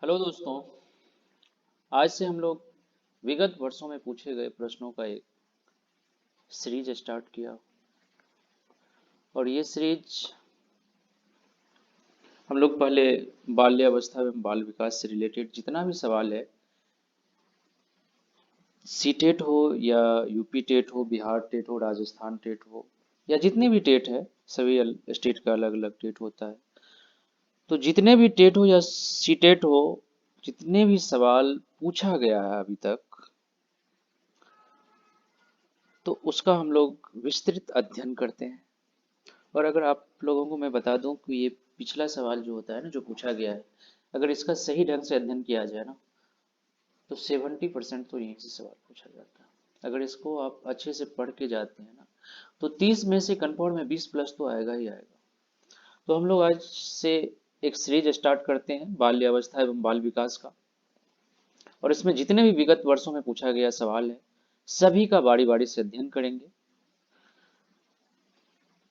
Hello दोस्तों। आज से हम लोग विगत वर्षों में पूछे गए प्रश्नों का एक सीरीज स्टार्ट किया और ये सीरीज हम लोग पहले बाल्यावस्था एवं बाल विकास से रिलेटेड जितना भी सवाल है, सी टेट हो या यूपी टेट हो, बिहार टेट हो, राजस्थान टेट हो या जितने भी टेट है, सभी स्टेट का अलग अलग टेट होता है। तो जितने भी टेट हो या सी टेट हो, जितने भी सवाल पूछा गया है अभी तक, तो उसका हम लोग विस्तृत अध्ययन करते हैं। और अगर आप लोगों को मैं बता दूं कि ये पिछला सवाल जो होता है ना, जो पूछा गया है, अगर इसका सही ढंग से अध्ययन किया जाए ना, तो 70% तो यहीं से सवाल पूछा जाता है। अगर इसको आप अच्छे से पढ़ के जाते हैं ना, तो 30 में से कंफर्म में 20 प्लस तो आएगा ही आएगा। तो हम लोग आज से एक सीरीज स्टार्ट करते हैं बाल्यावस्था एवं बाल विकास का, और इसमें जितने भी विगत वर्षों में पूछा गया सवाल है, सभी का बारी बारी से अध्ययन करेंगे।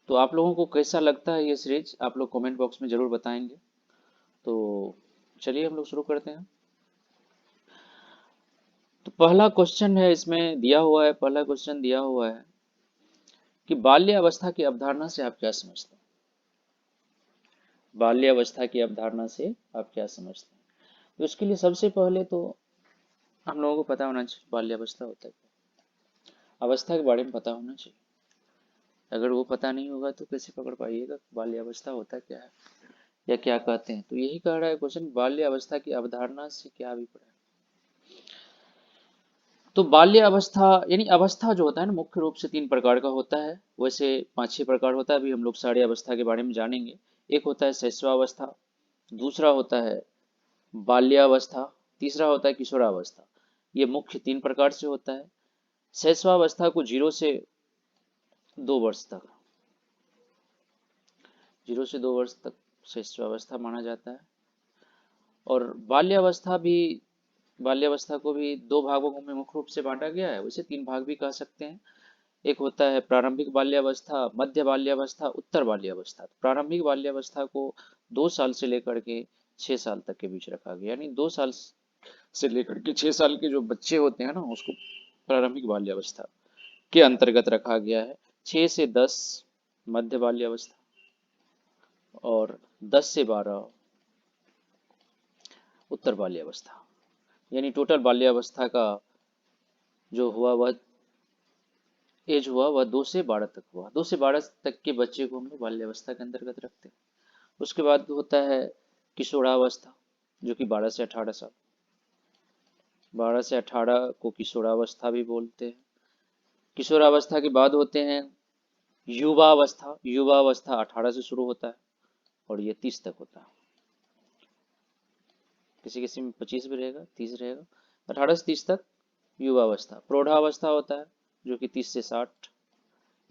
तो आप लोगों को कैसा लगता है ये सीरीज, आप लोग कमेंट बॉक्स में जरूर बताएंगे। तो चलिए हम लोग शुरू करते हैं। तो पहला क्वेश्चन है, इसमें दिया हुआ है, पहला क्वेश्चन दिया हुआ है कि बाल्यावस्था की अवधारणा से आप क्या समझते हैं। बाल्यावस्था की अवधारणा से आप क्या समझते हैं। तो इसके लिए सबसे पहले तो हम लोगों को पता होना चाहिए बाल्यावस्था होता है क्या। अवस्था के बारे में पता होना चाहिए। अगर वो पता नहीं होगा तो कैसे पकड़ पाइएगा बाल्यावस्था होता क्या है या क्या कहते हैं। तो यही कह रहा है क्वेश्चन, बाल्यावस्था की अवधारणा से क्या अभिप्राय। तो बाल्य अवस्था यानी अवस्था जो होता है ना, मुख्य रूप से 3 प्रकार का होता है। वैसे 5-6 प्रकार होता है, अभी हम लोग सारे अवस्था के बारे में जानेंगे। एक होता है शैशवावस्था, दूसरा होता है बाल्यावस्था, तीसरा होता है किशोरावस्था। ये मुख्य 3 प्रकार से होता है। शैशवावस्था को 0 से 2 वर्ष तक, 0 से 2 वर्ष तक शैशवावस्था माना जाता है। और बाल्यावस्था भी, बाल्यावस्था को भी 2 भागों में मुख्य रूप से बांटा गया है, वैसे 3 भाग भी कह सकते हैं। एक होता है प्रारंभिक बाल्यावस्था, मध्य बाल्यावस्था, उत्तर बाल्यावस्था। तो प्रारंभिक बाल्यावस्था को 2 साल से लेकर के 6 साल तक के बीच रखा गया, यानी 2 साल से लेकर के 6 साल के जो बच्चे होते हैं ना, उसको प्रारंभिक बाल्यावस्था के अंतर्गत रखा गया है। 6 से 10 मध्य बाल्यावस्था और 10 से 12 उत्तर बाल्यावस्था। यानी टोटल बाल्यावस्था का जो हुआ वह एज हुआ वह 2 से 12 तक हुआ। 2 से 12 तक के बच्चे को हम लोग बाल्यावस्था के अंतर्गत रखते हैं। उसके बाद होता है किशोरावस्था, जो कि 12 से 18 साल। 12 से 18 को किशोरावस्था भी बोलते हैं। किशोरावस्था के बाद होते हैं युवावस्था। युवावस्था 18 से शुरू होता है और ये 30 तक होता है। किसी किसी में 25 भी रहेगा, 30 रहेगा। 18 से 30 तक युवावस्था। प्रौढ़ावस्था होता है जो कि 30 से 60।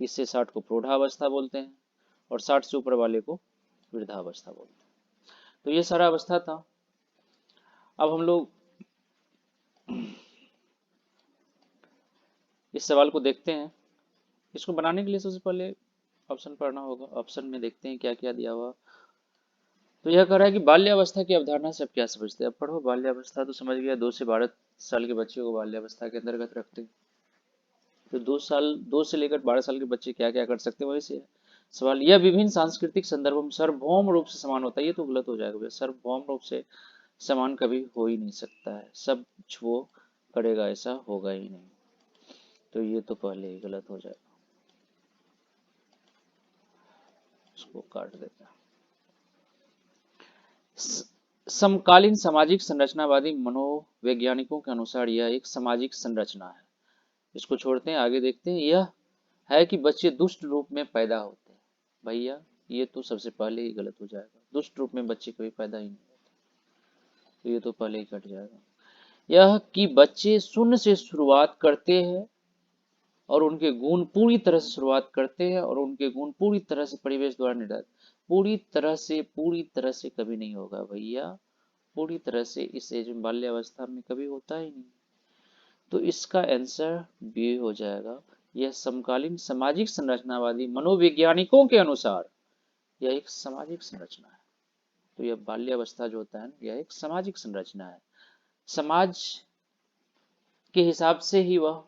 30 से 60 को प्रौढ़ावस्था बोलते हैं और 60 से ऊपर वाले को वृद्धावस्था बोलते हैं। तो ये सारा अवस्था था। अब हम लोग इस सवाल को देखते हैं। इसको बनाने के लिए सबसे पहले ऑप्शन पढ़ना होगा। ऑप्शन में देखते हैं क्या क्या दिया हुआ। तो यह कह रहा है कि बाल्यावस्था की अवधारणा से आप क्या समझते हैं। अब पढ़ो, बाल्यावस्था तो समझ गया, 2 से 12 साल के बच्चे को बाल्यावस्था के अंतर्गत रखते हैं। तो 2 साल, 2 से लेकर 12 साल के बच्चे क्या क्या कर सकते हैं, वही से है सवाल। यह विभिन्न सांस्कृतिक संदर्भों में सार्वभौम रूप से समान होता है। ये तो गलत हो जाएगा भैया, सार्वभौम रूप से समान कभी हो ही नहीं सकता है। सब वो करेगा ऐसा होगा ही नहीं। तो ये तो पहले ही गलत हो जाएगा, उसको काट देता है। समकालीन सामाजिक संरचनावादी मनोवैज्ञानिकों के अनुसार यह एक सामाजिक संरचना है। इसको छोड़ते हैं, आगे देखते हैं। यह है कि बच्चे दुष्ट रूप में पैदा होते हैं। भैया ये तो सबसे पहले ही गलत हो जाएगा, दुष्ट रूप में बच्चे कभी पैदा ही नहीं होते। तो ये तो पहले ही कट जाएगा। यह कि बच्चे शून्य से शुरुआत करते हैं और उनके गुण पूरी तरह से शुरुआत करते हैं और उनके गुण पूरी तरह से परिवेश द्वारा निर्धारित। पूरी तरह से कभी नहीं होगा भैया, पूरी तरह से इस एज में, बाल्यावस्था में कभी होता ही नहीं। तो इसका आंसर बी हो जाएगा। यह समकालीन सामाजिक संरचनावादी मनोवैज्ञानिकों के अनुसार यह एक सामाजिक संरचना है। तो यह बाल्यावस्था जो होता है ना, यह एक सामाजिक संरचना है। समाज के हिसाब से ही वह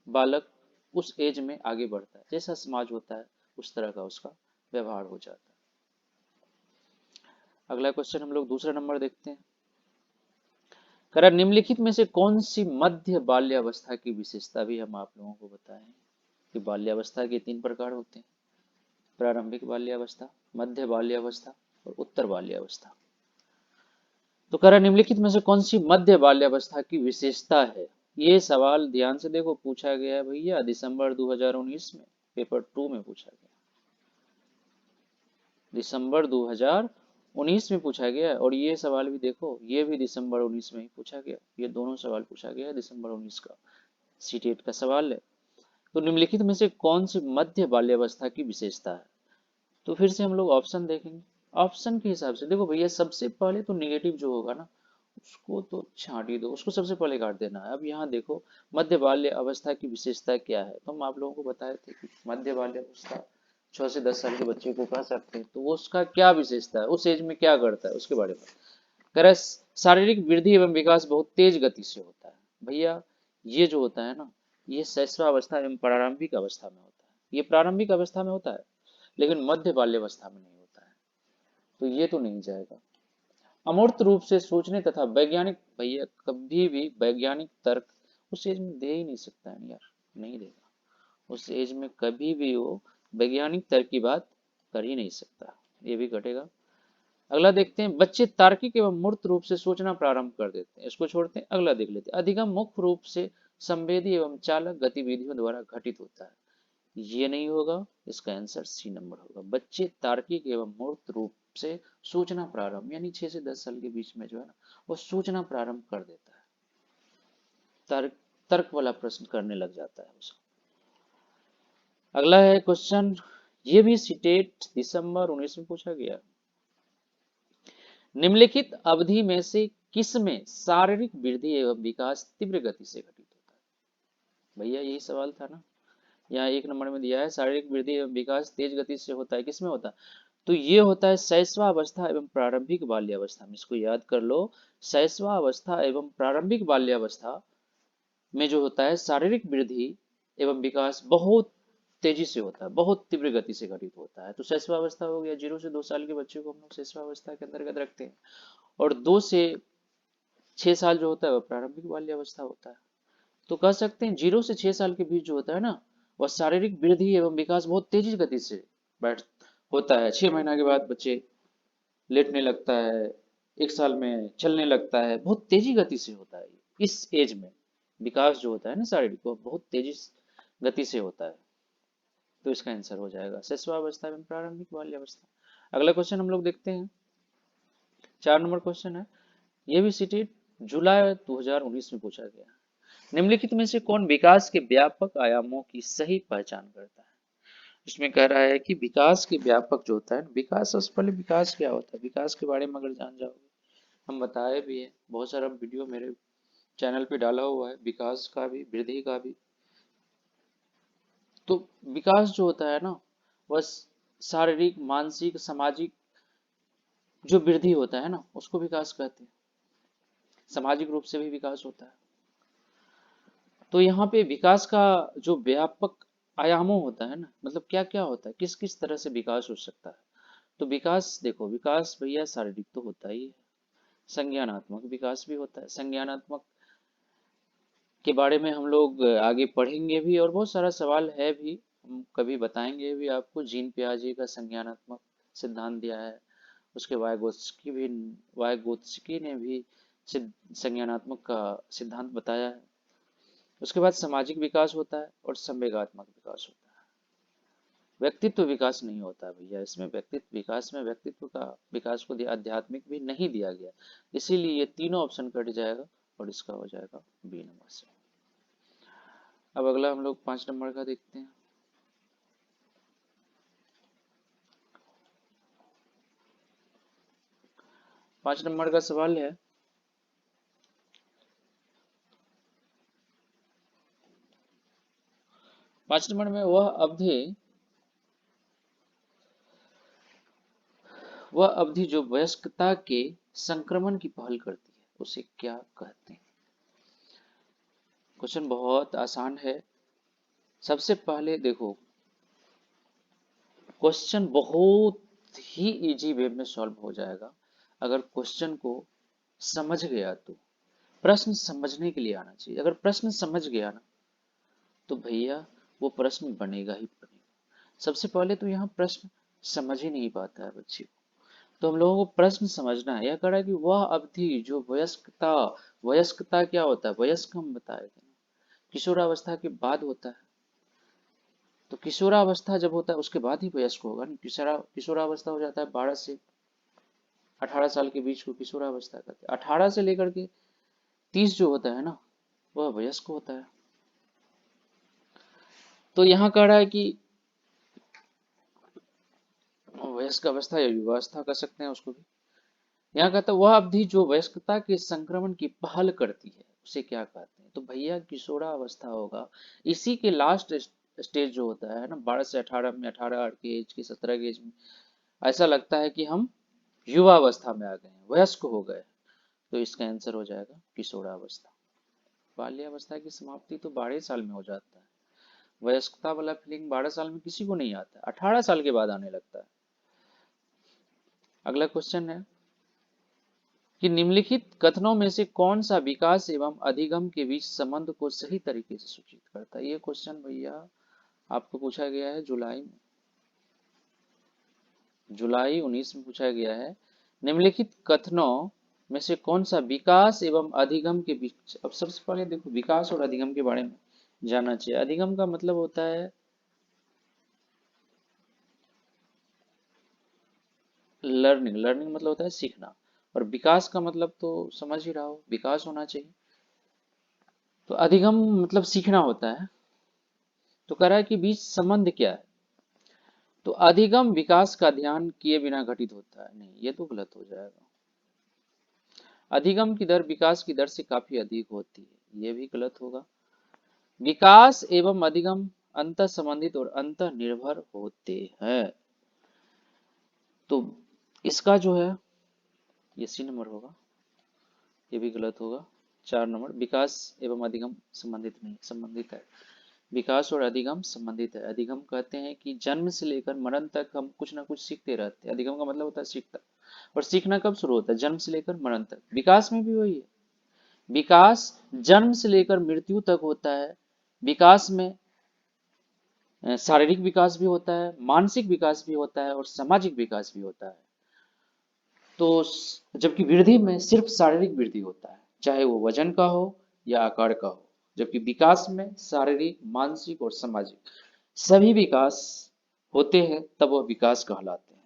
बालक उस एज में आगे बढ़ता है, जैसा समाज होता है उस तरह का उसका व्यवहार हो जाता है। अगला क्वेश्चन हम लोग दूसरा नंबर देखते हैं। कह रहा निम्नलिखित में से कौन सी मध्य बाल्यावस्था की विशेषता भी हम आप लोगों को बताएं कि बाल्यावस्था के 3 प्रकार होते हैं, प्रारंभिक बाल्यावस्था, मध्य बाल्यावस्था और उत्तर बाल्यावस्था। तो कह रहा निम्नलिखित में से कौन सी मध्य बाल्यावस्था की विशेषता है। ये सवाल ध्यान से देखो, पूछा गया है भैया दिसंबर 2019 में, पेपर 2 में पूछा गया, दिसंबर 2019 में पूछा गया। और ये सवाल भी देखो, ये भी दिसंबर 19 में ही पूछा गया, ये दोनों सवाल पूछा गया है दिसंबर 19 का, सीटेट का सवाल है। तो निम्नलिखित में से कौन सी मध्य बाल्यावस्था की विशेषता है। तो फिर से हम लोग ऑप्शन देखेंगे। ऑप्शन के हिसाब से देखो भैया, सबसे पहले तो निगेटिव जो होगा ना उसको तो छांट ही दो, उसको सबसे पहले काट देना है। अब यहाँ देखो मध्य बाल्य अवस्था की विशेषता क्या है, तो हम आप लोगों को बताए थे कि मध्य बाल्य अवस्था 6 से 10 साल के बच्चे को कह सकते हैं। तो वो उसका क्या विशेषता है, उस एज में क्या करता है उसके बारे में कह रहा है। शारीरिक वृद्धि एवं विकास बहुत तेज गति से होता है। भैया ये जो होता है ना, ये शैशवावस्था एवं प्रारंभिक अवस्था में होता है, ये प्रारंभिक अवस्था में होता है लेकिन मध्य बाल्यावस्था में नहीं होता है, तो ये तो नहीं जाएगा। अमूर्त रूप से सोचने तथा वैज्ञानिक, भैया कभी भी वैज्ञानिक तर्क उस एज में दे ही नहीं सकता है यार, नहीं देगा उस एज में, कभी भी वो वैज्ञानिक तर्क की बात कर ही नहीं सकता, ये भी घटेगा। अगला देखते हैं, बच्चे तार्किक एवं मूर्त रूप से सोचना प्रारंभ कर देते हैं, इसको छोड़ते हैं, अगला देख लेते हैं। अधिगम मुख्य रूप से संवेदी एवं चालक गतिविधियों द्वारा घटित होता है, ये नहीं होगा, इसका आंसर सी नंबर होगा। बच्चे तार्किक एवं मूर्त रूप से सोचना प्रारंभ, यानी 6 से 10 साल के बीच में जो है ना वो सोचना प्रारंभ कर देता है, तर्क तर्क वाला प्रश्न करने लग जाता है उसको। अगला है क्वेश्चन, ये भी सीटेट दिसंबर 19 में पूछा गया। निम्नलिखित अवधि में से किसमें शारीरिक वृद्धि एवं विकास तीव्र गति से घटित होता है। भैया यही सवाल था ना, यहाँ 1 नंबर में दिया है शारीरिक वृद्धि एवं विकास तेज गति से होता है, किसमें होता है, तो ये होता है शैशवावस्था एवं प्रारंभिक बाल्यावस्था में। इसको याद कर लो, शैशवावस्था एवं प्रारंभिक बाल्यावस्था में जो होता है शारीरिक वृद्धि एवं विकास बहुत तेजी से होता है, बहुत तीव्र गति से घटित होता है। तो शैशवावस्था हो गया, 0 से 2 साल के बच्चे को हम लोग शैशवावस्था के अंतर्गत रखते हैं, और 2 से 6 साल जो होता है वह प्रारंभिक बाल्यावस्था होता है। तो कह सकते हैं 0 से 6 साल के बीच जो होता है ना वह शारीरिक वृद्धि एवं विकास बहुत तेजी गति से बैठ होता है। 6 महीना के बाद बच्चे लेटने लगता है, 1 साल में चलने लगता है, बहुत तेजी गति से होता है इस एज में। विकास जो होता है ना शारीरिक, वो बहुत तेजी गति से होता है, तो इसका आंसर हो जाएगा शिशुअवस्था में प्रारंभिक बाल्यावस्था। अगला क्वेश्चन हम लोग देखते हैं, 4 नंबर क्वेश्चन है, ये भी सीटेट जुलाई 2019 में पूछा गया। निम्नलिखित में से कौन विकास के व्यापक आयामों की सही पहचान करता है। इसमें कह रहा है कि विकास के व्यापक जो होता है, विकास सबसे पहले विकास क्या होता है, विकास के बारे में अगर जान जाओगे, हम बताए भी है, बहुत सारा वीडियो मेरे चैनल पे डाला हुआ है, विकास का भी वृद्धि का भी। तो विकास जो होता है ना वह शारीरिक मानसिक सामाजिक जो वृद्धि होता है ना उसको विकास कहते हैं, सामाजिक रूप से भी विकास होता है। तो यहाँ पे विकास का जो व्यापक आयामों होता है ना, मतलब क्या क्या होता है, किस किस तरह से विकास हो सकता है। तो विकास देखो, विकास भैया शारीरिक तो होता ही है, संज्ञानात्मक विकास भी होता है, संज्ञानात्मक के बारे में हम लोग आगे पढ़ेंगे भी, और बहुत सारा सवाल है भी, हम कभी बताएंगे भी आपको। जीन पियाजे का संज्ञानात्मक सिद्धांत दिया है, उसके वायगोत्स्की ने भी संज्ञानात्मक का सिद्धांत बताया है। उसके बाद सामाजिक विकास होता है और संवेगात्मक विकास होता है। व्यक्तित्व विकास नहीं होता भैया इसमें, व्यक्तित्व विकास में व्यक्तित्व का विकास को आध्यात्मिक भी नहीं दिया गया, इसीलिए ये तीनों ऑप्शन कट जाएगा और इसका हो जाएगा बी नंबर से। अब अगला हम लोग 5 नंबर का देखते हैं। पांच नंबर का सवाल है, पांच नंबर में वह अवधि जो वयस्कता के संक्रमण की पहल करती है उसे क्या कहते हैं? क्वेश्चन बहुत आसान है। सबसे पहले देखो, क्वेश्चन बहुत ही इजी वे में सॉल्व हो जाएगा अगर क्वेश्चन को समझ गया तो। प्रश्न समझने के लिए आना चाहिए। अगर प्रश्न समझ गया ना तो भैया वो प्रश्न बनेगा ही बनेगा। सबसे पहले तो यहाँ प्रश्न समझ ही नहीं पाता है बच्चे को, तो हम लोगों को प्रश्न समझना है। यह कह रहा है कि वह अवधि जो वयस्कता, वयस्कता क्या होता है? वयस्क हम बताए थे ना, किशोरावस्था के बाद होता है। तो किशोरावस्था जब होता है उसके बाद ही वयस्क होगा ना। किशोरावस्था हो जाता है 12 से 18 साल के बीच को किशोरावस्था कहते हैं। 18 से लेकर के 30 जो होता है ना वह वयस्क होता है। तो यहाँ कह रहा है कि वयस्क अवस्था या युवावस्था कह सकते हैं उसको भी। यहाँ कहता है वह अवधि जो वयस्कता के संक्रमण की पहल करती है उसे क्या कहते हैं? तो भैया किशोरावस्था होगा। इसी के लास्ट स्टेज जो होता है ना 12 से 18 में, 18 के एज के, 17 के एज में ऐसा लगता है कि हम युवावस्था में आ गए हैं, वयस्क हो गए। तो इसका आंसर हो जाएगा किशोरावस्था। बाल्यावस्था की समाप्ति तो 12 साल में हो जाता है। वयस्कता वाला फीलिंग 12 साल में किसी को नहीं आता, 18 साल के बाद आने लगता है। अगला क्वेश्चन है कि निम्नलिखित कथनों में से कौन सा विकास एवं अधिगम के बीच संबंध को सही तरीके से सूचित करता है? ये क्वेश्चन भैया आपको पूछा गया है जुलाई में, जुलाई 19 में पूछा गया है। निम्नलिखित कथनों में से कौन सा विकास एवं अधिगम के बीच। अब सबसे पहले देखो विकास और अधिगम के बारे में जानना चाहिए। अधिगम का मतलब होता है लर्निंग, लर्निंग मतलब होता है सीखना, और विकास का मतलब तो समझ ही रहा हो, विकास होना चाहिए। तो अधिगम मतलब सीखना होता है। तो कह रहा है कि बीच संबंध क्या है? तो अधिगम विकास का ध्यान किए बिना घटित होता है। नहीं, ये तो गलत हो जाएगा। अधिगम की दर विकास की दर से काफी अधिक होती है, ये भी गलत होगा। विकास एवं अधिगम अंतर संबंधित और अंतर निर्भर होते हैं। तो इसका जो है ये सी नंबर होगा, ये भी गलत होगा। 4 नंबर, विकास एवं अधिगम संबंधित नहीं, संबंधित है। विकास और अधिगम संबंधित है। अधिगम कहते हैं कि जन्म से लेकर मरण तक हम कुछ ना कुछ सीखते रहते हैं। अधिगम का मतलब होता है सीखता, और सीखना कब शुरू होता है? जन्म से लेकर मरण तक। विकास में भी वही है, विकास जन्म से लेकर मृत्यु तक होता है। विकास में शारीरिक विकास भी होता है, मानसिक विकास भी होता है और सामाजिक विकास भी होता है। तो जबकि वृद्धि में सिर्फ शारीरिक वृद्धि होता है, चाहे वो वजन का हो या आकार का हो। जबकि विकास में शारीरिक, मानसिक और सामाजिक सभी विकास होते हैं, तब वह विकास कहलाते हैं।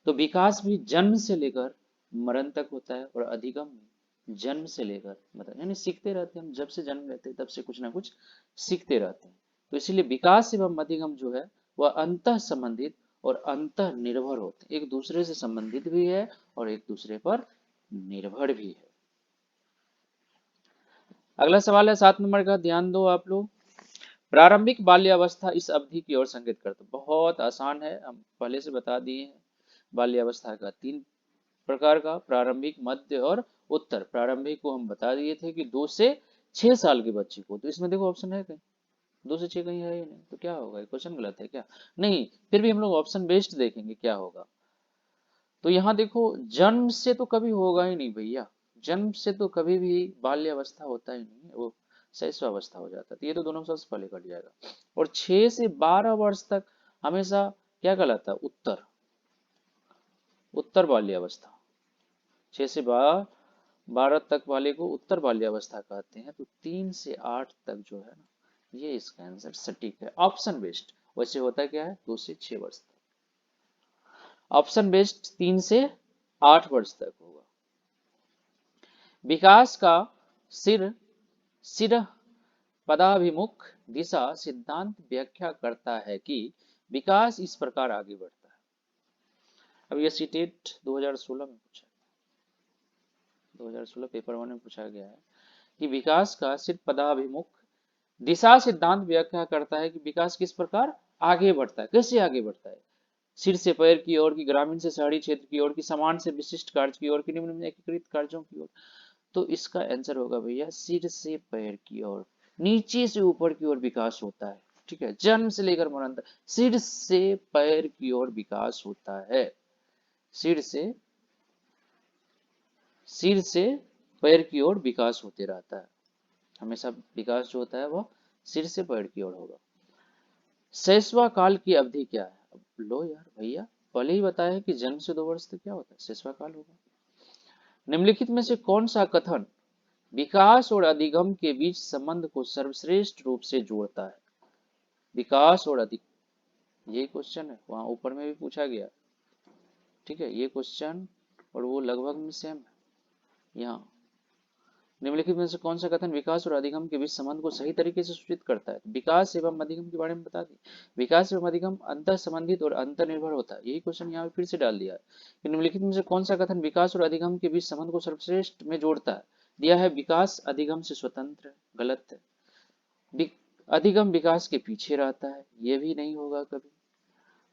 तो विकास भी जन्म से लेकर मरण तक होता है, और अधिगम भी जन्म से लेकर मतलब यानी सीखते रहते हैं। हम जब से जन्म लेते हैं तब से कुछ ना कुछ सीखते रहते हैं। तो इसीलिए विकास एवं अधिगम जो है वह अंतः संबंधित और अंतः निर्भर होते हैं, एक दूसरे से संबंधित भी है और एक दूसरे पर निर्भर भी है। अगला सवाल है 7 नंबर का, ध्यान दो आप लोग। प्रारंभिक बाल्यावस्था इस अवधि की ओर संकेत करता है। बहुत आसान है, हम पहले से बता दिए हैं। बाल्यावस्था का 3 प्रकार का, प्रारंभिक, मध्य और उत्तर। प्रारंभिक को हम बता दिए थे कि 2 से 6 साल के बच्चे को। तो इसमें देखो ऑप्शन है कहीं 2 से 6 कहीं है ही नहीं, तो क्या होगा? क्वेश्चन गलत है क्या? नहीं, फिर भी हम लोग ऑप्शन बेस्ड देखेंगे क्या होगा। तो यहाँ देखो जन्म से तो कभी होगा ही नहीं भैया, जन्म से तो कभी भी बाल्यावस्था होता ही नहीं, वो शैशवावस्था हो जाता है। तो ये तो दोनों सबसे पहले कट जाएगा। और 6 से 12 वर्ष तक हमेशा क्या कहलाता है? उत्तर, उत्तर बाल्यावस्था। 6 से 12 तक वाले को उत्तर बाल्यावस्था कहते हैं। तो 3 से 8 तक जो है ना, ये इसका आंसर सटीक है। ऑप्शन बेस्ड वैसे होता क्या है 2 से 6 वर्ष तक, ऑप्शन बेस्ड 3 से 8 वर्ष तक होगा। विकास का सिर सिर पदाभिमुख दिशा सिद्धांत व्याख्या करता है कि विकास इस प्रकार आगे बढ़ता है। अब यह सीटेट 2016 में पूछा, 2016 पेपर 1 में पूछा गया है कि विकास का सिर्फ पदाभिमुख दिशा सिद्धांत व्याख्या करता है कि विकास किस प्रकार आगे बढ़ता है, कैसे आगे बढ़ता है। सिर से पैर की ओर की, ग्रामीण से शहरी क्षेत्र की ओर की, समान से विशिष्ट कार्य की ओर की, निम्न में एकीकृत कार्यों की ओर। तो इसका आंसर होगा भैया सिर से पैर की ओर, नीचे से ऊपर की ओर विकास होता है। ठीक है, जन्म से लेकर मरण तक सिर से पैर की ओर विकास होता है। सिर से सिर से पैर की ओर विकास होते रहता है, हमेशा विकास जो होता है वह सिर से पैर की ओर होगा। शैशवा काल की अवधि क्या है? अब लो यार भैया, पहले ही बताया है कि जन्म से 2 वर्ष तक क्या होता है, शैशवा काल होगा। निम्नलिखित में से कौन सा कथन विकास और अधिगम के बीच संबंध को सर्वश्रेष्ठ रूप से जोड़ता है? विकास और अधिक, ये क्वेश्चन है, वहां ऊपर में भी पूछा गया। ठीक है, ये क्वेश्चन और वो लगभग में सेम है। यहाँ निम्नलिखित में से कौन सा कथन विकास और अधिगम के बीच संबंध को सही तरीके से सूचित करता है? विकास एवं अधिगम के बारे में बता दी। विकास एवं अधिगम अंतर संबंधित और अंतर निर्भर होता है, यही क्वेश्चन यहाँ फिर से डाल दिया है कि निम्नलिखित में से कौन सा कथन विकास और अधिगम के बीच संबंध को सर्वश्रेष्ठ में जोड़ता है? दिया है विकास अधिगम से स्वतंत्र है, गलत है। अधिगम विकास के पीछे रहता है, ये भी नहीं होगा कभी।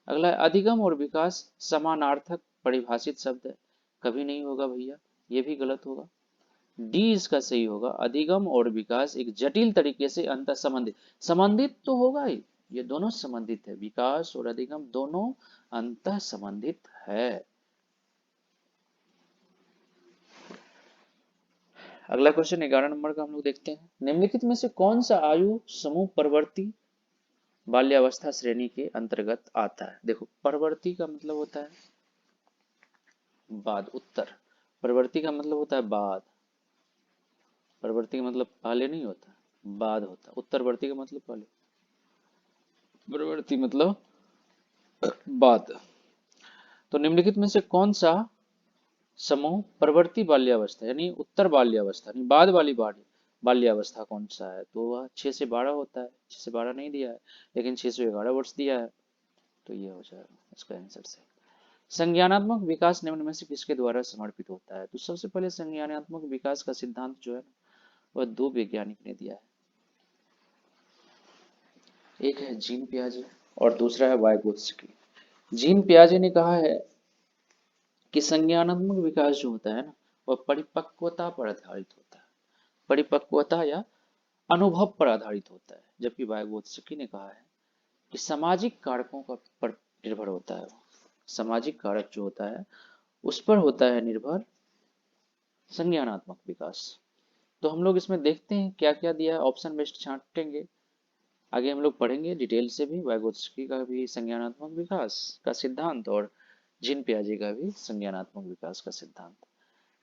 अगला है अधिगम और विकास समानार्थक परिभाषित शब्द है, कभी नहीं होगा भैया, ये भी गलत होगा। डी इसका सही होगा, अधिगम और विकास एक जटिल तरीके से अंतर संबंधित, संबंधित तो होगा ही, ये दोनों संबंधित है, विकास और अधिगम दोनों अंतर संबंधित है। अगला क्वेश्चन 11 नंबर का हम लोग देखते हैं। निम्नलिखित में से कौन सा आयु समूह परवर्ती बाल्यावस्था श्रेणी के अंतर्गत आता है? देखो, परवर्ती का मतलब होता है बाद, उत्तर। परवर्ती का मतलब होता है बाद, परवर्ती का मतलब पहले नहीं होता, बाद होता। उत्तरवर्ती का मतलब पहले, परवर्ती मतलब बाद। तो निम्नलिखित में से कौन सा समूह परवर्ती बाल्यावस्था यानी उत्तर बाल्यावस्था यानी बाद वाली बाल्यावस्था कौन सा है? तो वह 6 से 12 होता है। 6 से 12 नहीं दिया है, लेकिन 6 से 11 वर्ष दिया है, तो ये हो जाएगा इसका आंसर से। संज्ञानात्मक विकास निम्न में से किसके द्वारा समर्पित होता है? तो सबसे पहले संज्ञानात्मक विकास का सिद्धांत जो है वह 2 वैज्ञानिक ने दिया है, एक है जीन पियाजे और दूसरा है वाइगोत्स्की। जीन पियाजे ने कहा है कि संज्ञानात्मक विकास जो होता है ना वह परिपक्वता पर आधारित होता है, परिपक्वता या अनुभव पर आधारित होता है, जबकि वाइगोत्स्की ने कहा है कि सामाजिक कारकों का पर निर्भर होता है। सामाजिक कारक जो होता है उस पर होता है निर्भर संज्ञानात्मक विकास। तो हम लोग इसमें देखते हैं क्या क्या दिया है, ऑप्शन बेस्ड छांटेंगे, आगे हम लोग पढ़ेंगे डिटेल से भी वाइगोत्स्की का भी संज्ञानात्मक विकास का सिद्धांत और जीन पियाजे का भी संज्ञानात्मक विकास का सिद्धांत।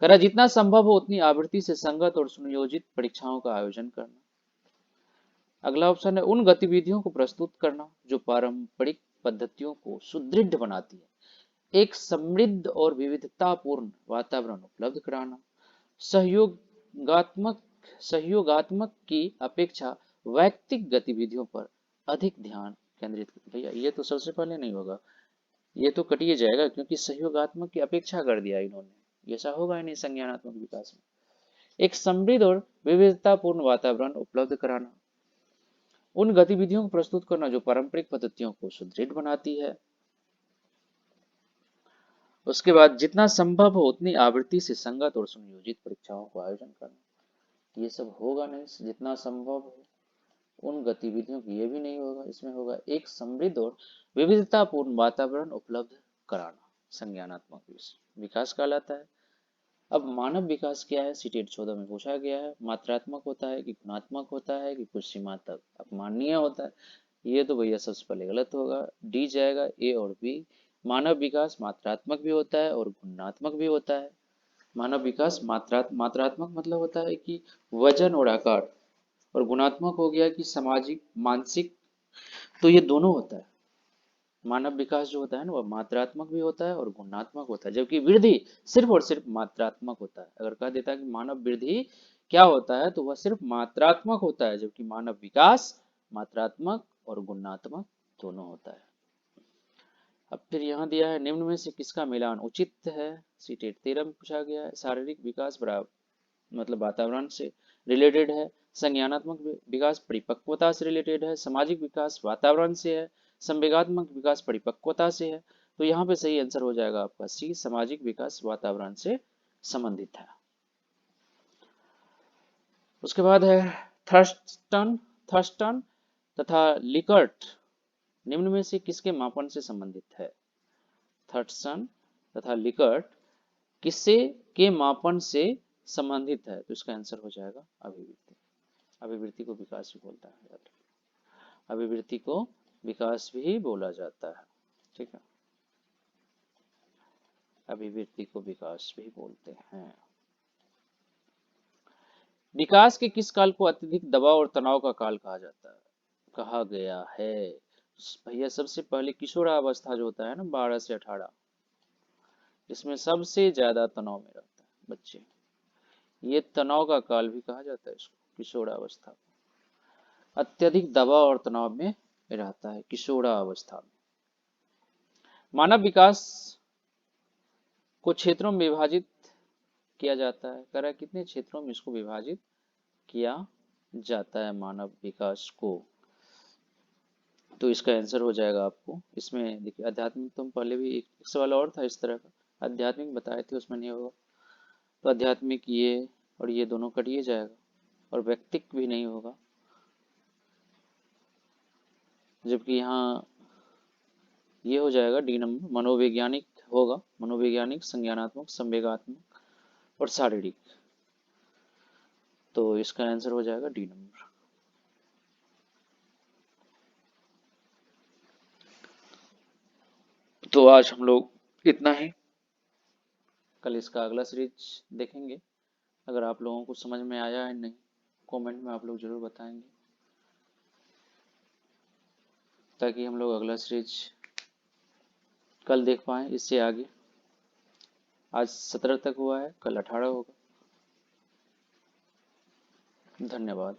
करा जितना संभव हो उतनी आवृत्ति से संगत और सुनियोजित परीक्षाओं का आयोजन करना। अगला ऑप्शन है उन गतिविधियों को प्रस्तुत करना जो पारंपरिक पद्धतियों को सुदृढ़ बनाती है। एक समृद्ध और विविधतापूर्ण वातावरण उपलब्ध कराना। सहयोगात्मक सहयोगात्मक की अपेक्षा वैयक्तिक गतिविधियों पर अधिक ध्यान केंद्रित। भैया ये तो सबसे पहले नहीं होगा, ये तो कटिए जाएगा क्योंकि सहयोगात्मक की अपेक्षा कर दिया इन्होंने, ऐसा होगा ही नहीं संज्ञानात्मक विकास में। एक समृद्ध और विविधतापूर्ण वातावरण उपलब्ध कराना, उन गतिविधियों को प्रस्तुत करना जो पारंपरिक पद्धतियों को सुदृढ़ बनाती है। उसके बाद जितना संभव हो उतनी आवृत्ति से संगत और सुनियोजित परीक्षाओं का आयोजन करना, ये सब होगा नहीं। जितना संभव हो उन गतिविधियों की, ये भी नहीं होगा, इसमें होगा एक समृद्ध और विविधतापूर्ण वातावरण उपलब्ध कराना, संज्ञानात्मक विकास कहलाता है। अब मानव विकास क्या है, सीटेट 14 में पूछा गया है, मात्रात्मक होता है कि गुणात्मक होता है कि कुछ सीमा तक अपमाननीय होता है? ये तो भैया सबसे पहले गलत होगा, डी जाएगा, ए और बी। मानव विकास मात्रात्मक भी होता है और गुणात्मक भी होता है। मानव विकास मात्रात्मक मतलब होता है कि वजन और आकार, और गुणात्मक हो गया कि सामाजिक मानसिक, तो ये दोनों होता है। मानव विकास जो होता है ना वह मात्रात्मक भी होता है और गुणात्मक होता है, जबकि वृद्धि सिर्फ और सिर्फ मात्रात्मक होता है। अगर कह देता है कि मानव वृद्धि क्या होता है तो वह सिर्फ मात्रात्मक होता है, जबकि मानव विकास मात्रात्मक और गुणात्मक दोनों होता है। अब फिर यहाँ दिया है निम्न में से किसका मिलान उचित है, सीटेट 13 में पूछा गया है। शारीरिक विकास बराबर मतलब वातावरण से रिलेटेड है, संज्ञानात्मक विकास परिपक्वता से रिलेटेड है, सामाजिक विकास वातावरण से है, संवेगात्मक विकास परिपक्वता से है। तो यहाँ पे सही आंसर हो जाएगा आपका सी, सामाजिक विकास वातावरण से संबंधित है। उसके बाद है थर्स्टन थर्स्टन तथा लिकर्ट निम्न में से किसके मापन से संबंधित है? थर्स्टन तथा लिकर्ट किससे के मापन से संबंधित है? तो इसका आंसर हो जाएगा अभिवृत्ति। अभिवृत्ति को विकास भी बोलता है, याद रखिए। अभिवृत्ति को विकास भी बोला जाता है, ठीक है। अभिवृत्ति को विकास भी बोलते हैं। विकास के किस काल को अत्यधिक दबाव और तनाव का काल कहा जाता है, कहा गया है? भैया सबसे पहले किशोरावस्था जो होता है ना, 12 से 18, इसमें सबसे ज्यादा तनाव में रहता है बच्चे, ये तनाव का काल भी कहा जाता है इसको, किशोरावस्था। अत्यधिक दबाव और तनाव में रहता है किशोरावस्था में। मानव विकास को क्षेत्रों में विभाजित किया जाता है, कह रहा है कितने क्षेत्रों में इसको विभाजित किया जाता है मानव विकास को? तो इसका आंसर हो जाएगा आपको इसमें, देखिए आध्यात्मिक, तुम पहले भी एक सवाल और था इस तरह का, आध्यात्मिक बताए थे, उसमें नहीं होगा, तो आध्यात्मिक ये और ये दोनों कटिए जाएगा, और व्यक्तिक भी नहीं होगा, जबकि यहाँ ये हो जाएगा डी नंबर, मनोवैज्ञानिक होगा, मनोवैज्ञानिक, संज्ञानात्मक, संवेगात्मक और शारीरिक। तो इसका आंसर हो जाएगा डी नंबर। तो आज हम लोग इतना ही, कल इसका अगला सीरीज देखेंगे। अगर आप लोगों को समझ में आया है नहीं, कमेंट में आप लोग जरूर बताएंगे, ताकि हम लोग अगला सीरीज कल देख पाए इससे आगे। आज 17 तक हुआ है, कल 18 होगा। धन्यवाद।